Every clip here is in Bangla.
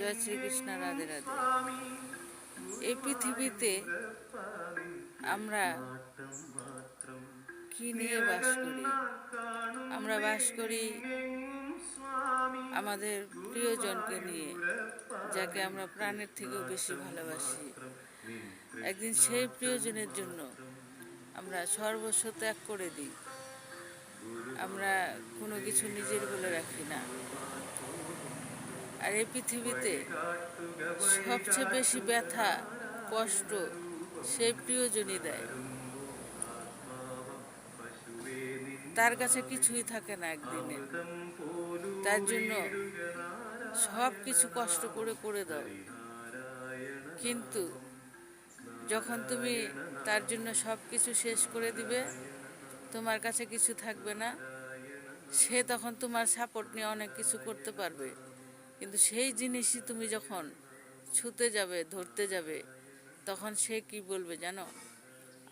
জয় শ্রীকৃষ্ণ, রাধে রাধে। এই পৃথিবীতে আমরা কি নিয়ে বাস করি? আমরা বাস করি আমাদের প্রিয়জনকে নিয়ে, যাকে আমরা প্রাণের থেকেও বেশি ভালোবাসি। একদিন সেই প্রিয়জনের জন্য আমরা সর্বস্ব ত্যাগ করে দিই। আমরা কোনো কিছু নিজের বলে রাখি না। আর এই পৃথিবীতে সবচেয়ে বেশি ব্যথা কষ্ট সেই প্রিয়জনই দেয়। তার কাছে কিছুই থাকে না একদিনে, তার জন্য সব কিছু কষ্ট করে করে দাও। কিন্তু যখন তুমি তার জন্য সব কিছু শেষ করে দিবে, তোমার কাছে কিছু থাকবে না, সে তখন তোমার সাপোর্ট নিয়ে অনেক কিছু করতে পারবে। কিন্তু সেই জিনিসই তুমি যখন ছুঁতে যাবে, ধরতে যাবে, তখন সে কি বলবে জানো?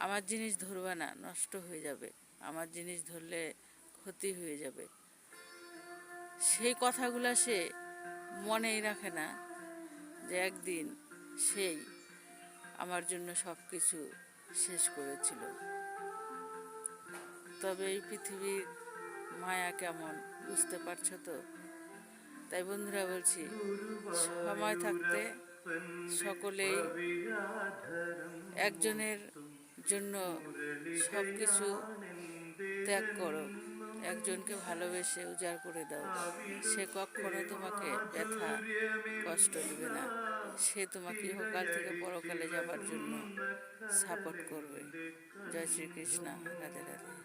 আমার জিনিস ধরবে না, নষ্ট হয়ে যাবে, আমার জিনিস ধরলে ক্ষতি হয়ে যাবে। সেই কথাগুলো সে মনেই রাখে না যে একদিন সেই আমার জন্য সব কিছু শেষ করেছিল। তবে এই পৃথিবীর মায়া কেমন, বুঝতে পারছো তো? তাই বন্ধুরা বলছি, সময় থাকতে সকলেই একজনের জন্য সব কিছু ত্যাগ করো, একজনকে ভালোবেসে উজাড় করে দাও। সে কখনো তোমাকে ব্যথা কষ্ট দিবে না, সে তোমাকে ইহকাল থেকে পরকালে যাবার জন্য সাপোর্ট করবে। জয় শ্রীকৃষ্ণ, রাধে রাধে।